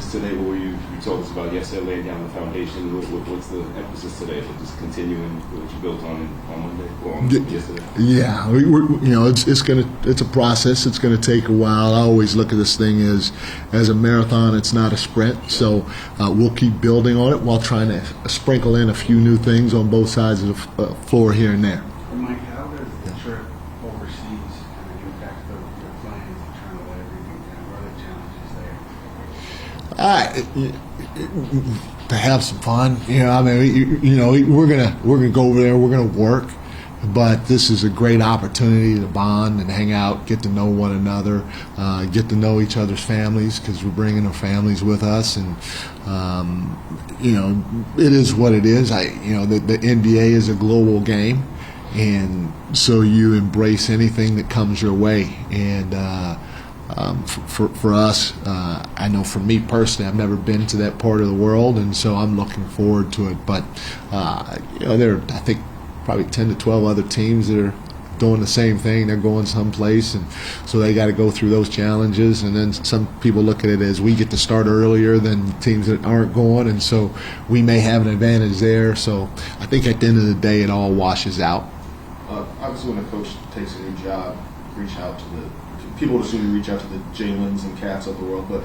emphasis today? What were you told us about yesterday, laying down the foundation? What's the emphasis today for just continuing what you built on Monday or on yesterday? Yeah, it's a process. It's going to take a while. I always look at this thing as a marathon. It's not a sprint. So we'll keep building on it while trying to sprinkle in a few new things on both sides of the floor here and there. Mike, how does the trip overseas kind of impact your plans of trying to let everything down? What are the challenges there? To have some fun, we're gonna go over there. We're gonna work, but this is a great opportunity to bond and hang out, get to know one another, get to know each other's families because we're bringing our families with us, and it is what it is. The NBA is a global game, and so you embrace anything that comes your way, and. For us, I know for me personally, I've never been to that part of the world, and so I'm looking forward to it. But there are, I think, probably 10 to 12 other teams that are doing the same thing. They're going someplace, and so they got to go through those challenges. And then some people look at it as we get to start earlier than teams that aren't going, and so we may have an advantage there. So I think at the end of the day, it all washes out. Obviously, when a coach takes a new job, reach out to people would assume you reach out to the Jalen's and Cats of the world, but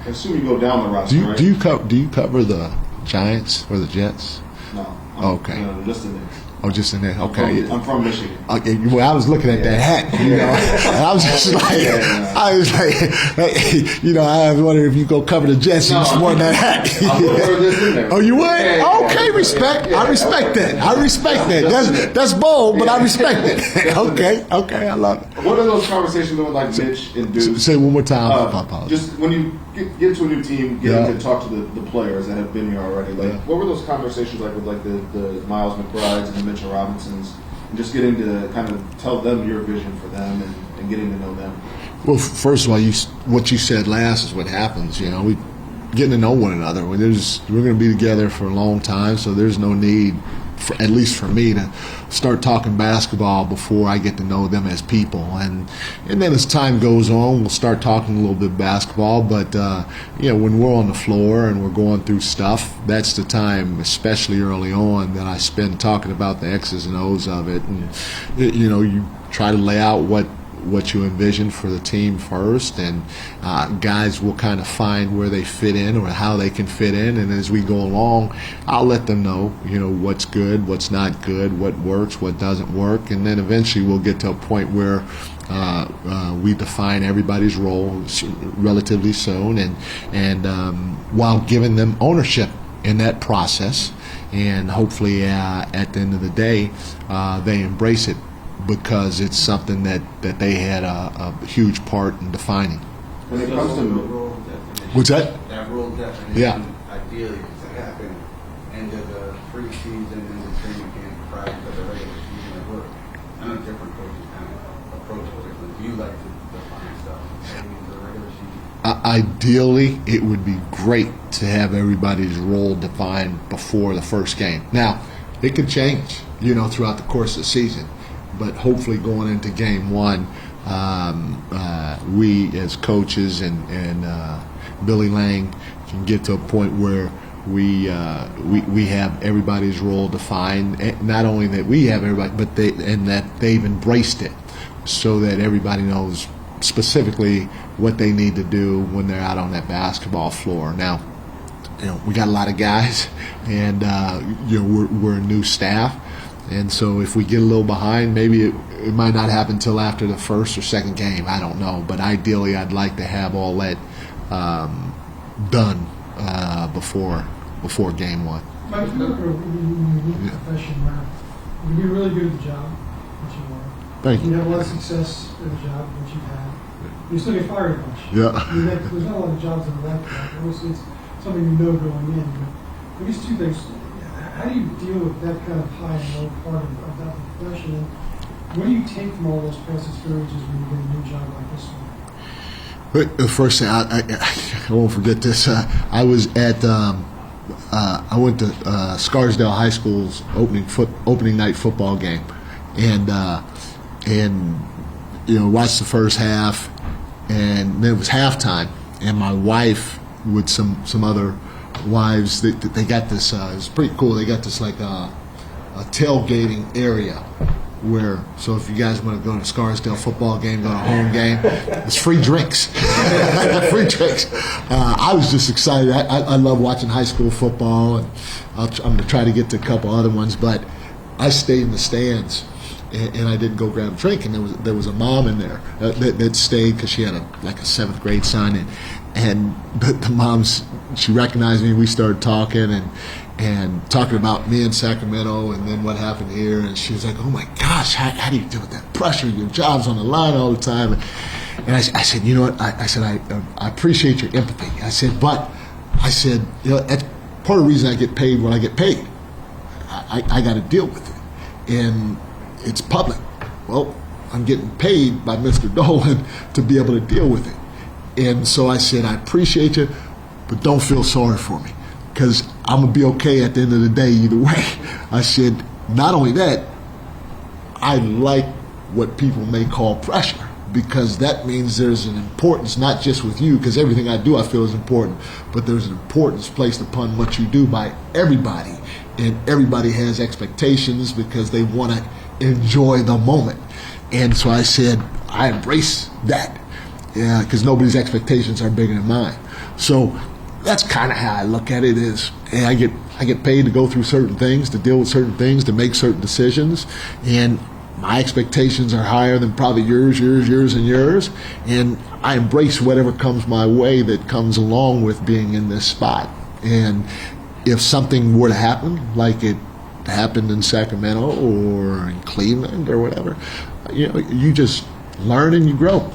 I assume you go down the roster, right? Do you cover the Giants or the Jets? No. Okay. No, just the Knicks. Oh, just in there. Okay. I'm from Michigan. Okay. Well, I was looking at that hat, and I was just like, I was wondering if you go cover the Jets, you just wore that hat. I'll put this in there. Oh, you would? Okay, respect. I respect that. That's bold, but I respect it. Okay, I love it. What are those conversations with like Mitch and Deuce? Say it one more time. Just when you get to a new team, getting to talk to the players that have been here already. What were those conversations like with the Miles McBrides and the Mitchell Robinsons, and just getting to kind of tell them your vision for them and getting to know them? Well, first of all, what you said last is what happens. We getting to know one another. We're going to be together for a long time, so there's no need, at least for me, to start talking basketball before I get to know them as people. And then as time goes on, we'll start talking a little bit basketball. But when we're on the floor and we're going through stuff, that's the time, especially early on, that I spend talking about the X's and O's of it. And you try to lay out what you envision for the team first, and guys will kind of find where they fit in or how they can fit in, and as we go along, I'll let them know, what's good, what's not good, what works, what doesn't work, and then eventually we'll get to a point where we define everybody's role relatively soon, and while giving them ownership in that process, and hopefully at the end of the day, they embrace it, because it's something that they had a huge part in defining. When it comes to role definition, what's that? That role definition, ideally, to happen end of the preseason and the training camp prior to the regular season at work. I know different coaches kind of approach it differently. Do you like to define stuff heading into the regular season? Ideally, it would be great to have everybody's role defined before the first game. Now, it could change, throughout the course of the season. But hopefully going into game one, we as coaches and Billy Lang can get to a point where we have everybody's role defined. Not only that we have everybody, but that they've embraced it, so that everybody knows specifically what they need to do when they're out on that basketball floor. Now, we got a lot of guys, and we're a new staff. And so if we get a little behind, maybe it might not happen until after the first or second game. I don't know. But ideally, I'd like to have all that done before game one. Mike, you look at a unique profession where you can be really good at the job that you are. Thank you. You have a lot of success at the job that you've had. You still get fired a bunch. Yeah. There's not a lot of jobs that are like that. Obviously, it's something going in. But I guess two things. How do you deal with that kind of high and low part of that profession? And what do you take from all those past experiences when you get a new job like this one? The first thing, I won't forget this. I was at I went to Scarsdale High School's opening night football game, and watched the first half, and then it was halftime, and my wife with some other wives. They got this. It's pretty cool. They got this like a tailgating area where, so if you guys want to go to a Scarsdale football game, go to a home game, it's free drinks. Free drinks. I was just excited. I love watching high school football, and I'm going to try to get to a couple other ones, but I stayed in the stands, and I didn't go grab a drink, and there was a mom in there that stayed because she had a 7th grade son, and the mom's, she recognized me. We started talking and talking about me in Sacramento and then what happened here, and she was like, oh my gosh, how do you deal with that pressure? Your job's on the line all the time. And I said, you know what, I said, I appreciate your empathy. I said, but I said, you know, that's part of the reason I get paid when I get paid. I got to deal with it, and it's public. Well, I'm getting paid by Mr. Dolan to be able to deal with it. And so I said, I appreciate you, but don't feel sorry for me, because I'm going to be okay at the end of the day either way. I said, not only that, I like what people may call pressure, because that means there's an importance, not just with you, because everything I do I feel is important, but there's an importance placed upon what you do by everybody. And everybody has expectations because they want to enjoy the moment. And so I said, I embrace that, because nobody's expectations are bigger than mine. So that's kind of how I look at it. Is I get paid to go through certain things, to deal with certain things, to make certain decisions, and my expectations are higher than probably yours, and yours. And I embrace whatever comes my way that comes along with being in this spot. And if something were to happen, like it happened in Sacramento or in Cleveland or whatever, you know, you just learn and you grow.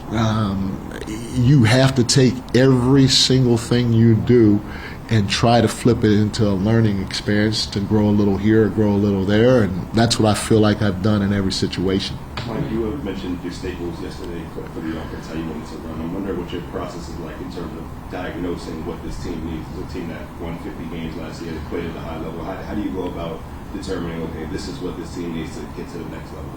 You have to take every single thing you do and try to flip it into a learning experience to grow a little here, grow a little there, and that's what I feel like I've done in every situation. Mike, you have mentioned your staples yesterday for the offense, how you wanted to run. I'm wondering what your process is like in terms of diagnosing what this team needs. It's a team that won 50 games last year, that played at a high level. How do you go about determining, okay, this is what this team needs to get to the next level?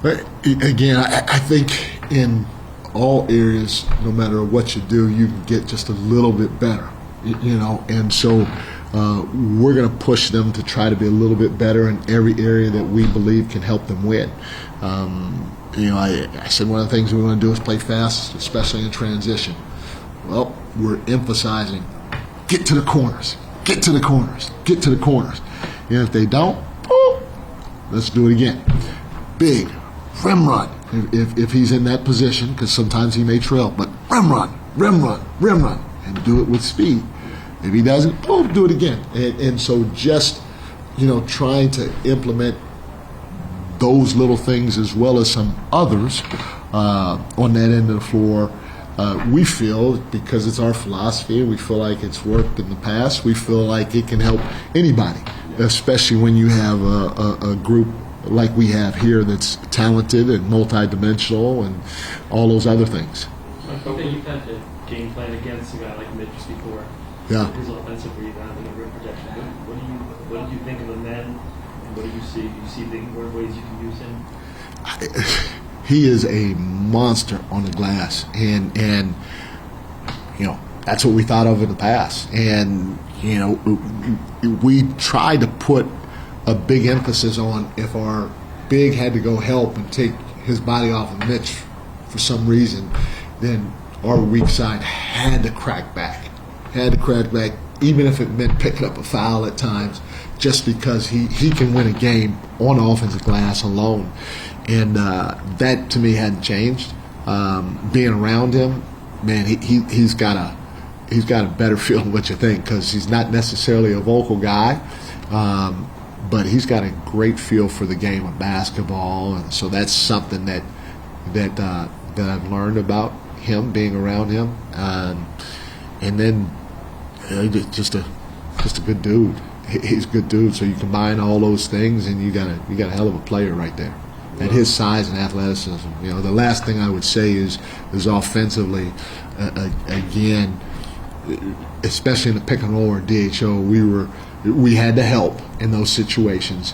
But again, I think in all areas, no matter what you do, you can get just a little bit better, you know. And so we're going to push them to try to be a little bit better in every area that we believe can help them win. You know, I said one of the things we want to do is play fast, especially in transition. Well, we're emphasizing get to the corners, get to the corners, get to the corners. And if they don't, let's do it again. Big rim run if he's in that position, because sometimes he may trail, but rim run, and do it with speed. If he doesn't, do it again. And so just, you know, trying to implement those little things as well as some others on that end of the floor. We feel, because it's our philosophy, we feel like it's worked in the past, we feel like it can help anybody, especially when you have a group like we have here that's talented and multidimensional and all those other things. I think you've had to game plan against a guy like Mitch before. Yeah. His offensive rebound and the rim protection. What do you think of him then? And what do you see? Do you see more ways you can use him? He is a monster on the glass, and you know, that's what we thought of in the past. And you know, we tried to put a big emphasis on, if our big had to go help and take his body off of Mitch for some reason, then our weak side had to crack back, even if it meant picking up a foul at times, just because he can win a game on the offensive glass alone. And that to me hadn't changed. Being around him, man, he's got a better feel than what you think, because he's not necessarily a vocal guy, but he's got a great feel for the game of basketball, and so that's something that I've learned about him, being around him, and then just a good dude. He's a good dude. So you combine all those things, and you got a hell of a player right there. At his size and athleticism, you know, the last thing I would say is offensively, again, especially in the pick and roll or DHO, we had to help in those situations,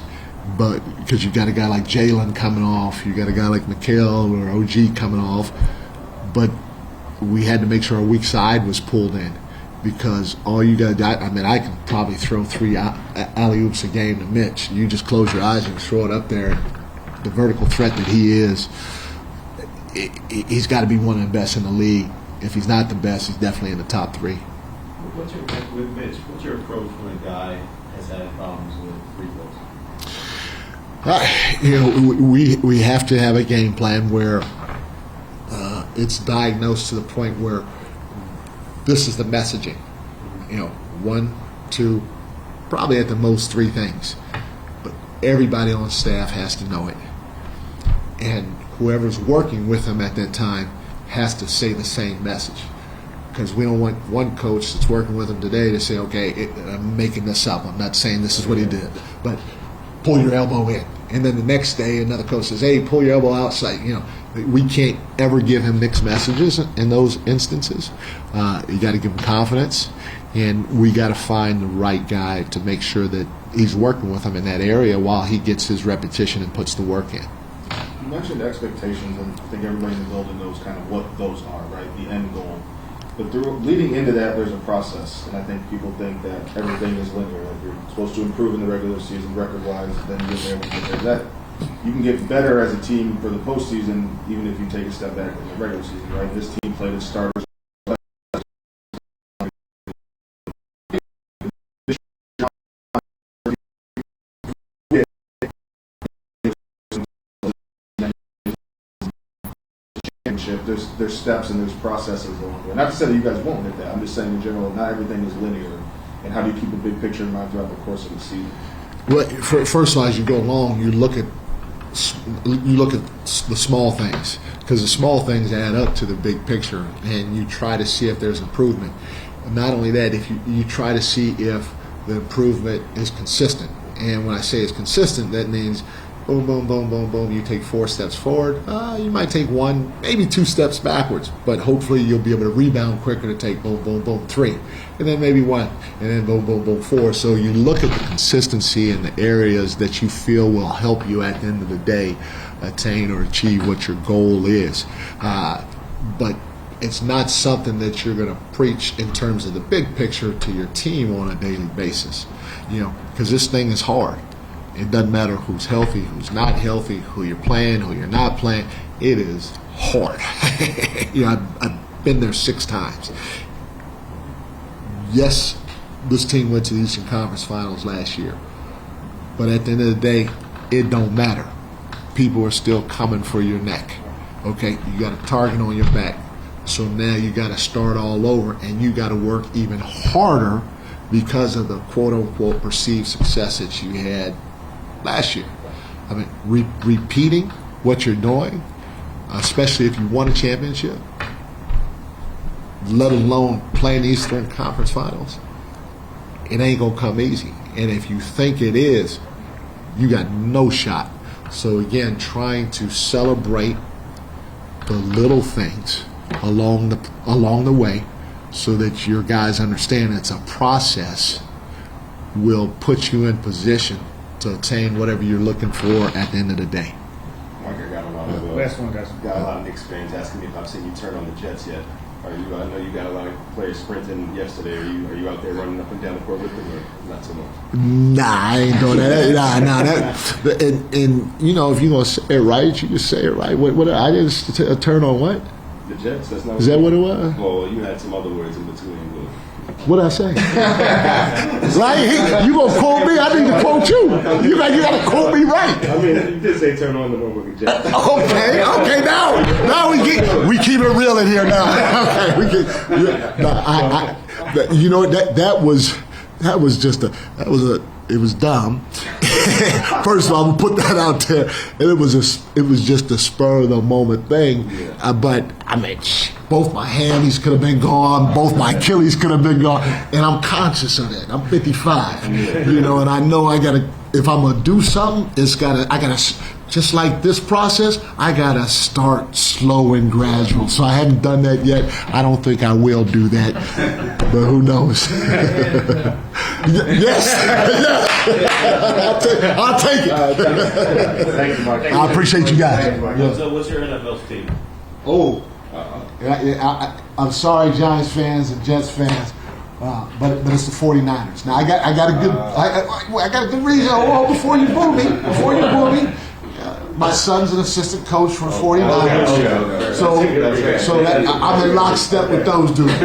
but because you got a guy like Jalen coming off, you got a guy like Mikhail or OG coming off, but we had to make sure our weak side was pulled in, because all you got to, I mean, I can probably throw 3 alley-oops a game to Mitch. You just close your eyes and throw it up there. The vertical threat that he is, he's got to be one of the best in the league. If he's not the best, he's definitely in the top 3. What's your with Mitch? What's your approach when a guy has had problems with free throws? We have to have a game plan where it's diagnosed to the point where this is the messaging. 1, 2, probably at the most 3 things. But everybody on staff has to know it. And whoever's working with him at that time has to say the same message. Because we don't want one coach that's working with him today to say, okay, I'm making this up. I'm not saying this is what he did. But pull your elbow in. And then the next day, another coach says, hey, pull your elbow outside. We can't ever give him mixed messages in those instances. You got to give him confidence. And we got to find the right guy to make sure that he's working with him in that area while he gets his repetition and puts the work in. You mentioned expectations, and I think everybody in the building knows kind of what those are, right? The end goal. But leading into that, there's a process, and I think people think that everything is linear. Like you're supposed to improve in the regular season, record-wise, then you get there, That you can get better as a team for the postseason, even if you take a step back in the regular season, right? This team played its starters. There's steps and there's processes along there. Not to say that you guys won't hit that. I'm just saying in general, not everything is linear. And how do you keep a big picture in mind throughout the course of the season? Well, first of all, as you go along, you look at the small things, because the small things add up to the big picture, and you try to see if there's improvement. And not only that, if you try to see if the improvement is consistent. And when I say it's consistent, that means boom, boom, boom, boom, boom. You take 4 steps forward. You might take 1, maybe 2 steps backwards, but hopefully you'll be able to rebound quicker to take boom, boom, boom, 3, and then maybe 1, and then boom, boom, boom, 4. So you look at the consistency in the areas that you feel will help you at the end of the day attain or achieve what your goal is. But it's not something that you're going to preach in terms of the big picture to your team on a daily basis, because this thing is hard. It doesn't matter who's healthy, who's not healthy, who you're playing, who you're not playing. It is hard. I've been there 6 times. Yes, this team went to the Eastern Conference Finals last year. But at the end of the day, it don't matter. People are still coming for your neck. Okay? You got a target on your back. So now you got to start all over, and you got to work even harder because of the quote-unquote perceived success that you had last year. I mean, repeating what you're doing, especially if you won a championship, let alone playing the Eastern Conference Finals, it ain't going to come easy. And if you think it is, you got no shot. So again, trying to celebrate the little things along the way so that your guys understand it's a process will put you in position to attain whatever you're looking for at the end of the day. Mike, I got a lot of Last one, guys. Got a lot of Knicks fans asking me if I've seen you turn on the Jets yet. I know you got a lot of players sprinting yesterday. Are you out there running up and down the court with them, or not so much? Nah, I ain't doing that. Nah. And if you're gonna say it right, you just say it right. What I didn't turn on what? The Jets. That's not. Is that what it was? Well, you had some other words in between. What did I say? Right? You gonna quote me? I need to quote you. You gotta quote me right. I mean, you did say turn on the one with the Jets. Okay. Now we keep it real in here now. Okay, it was dumb. First of all, I'm gonna put that out there, and it was just a spur of the moment thing. But I mean, both my hammies could have been gone, both my Achilles could have been gone, and I'm conscious of that. I'm 55, and I know I gotta. If I'm gonna do something, I gotta. Just like this process, I gotta start slow and gradual. So I haven't done that yet. I don't think I will do that, but who knows? Yes. I'll take it. Thank you, Mark. I appreciate you guys. So what's your NFL team? I'm sorry, Giants fans and Jets fans. but it's the 49ers. Now I got a good I got a good reason. Oh, before you boo me, my son's an assistant coach for the 49ers. So that, I'm in lockstep with those dudes.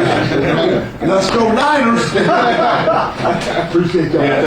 Let's go Niners! Appreciate that.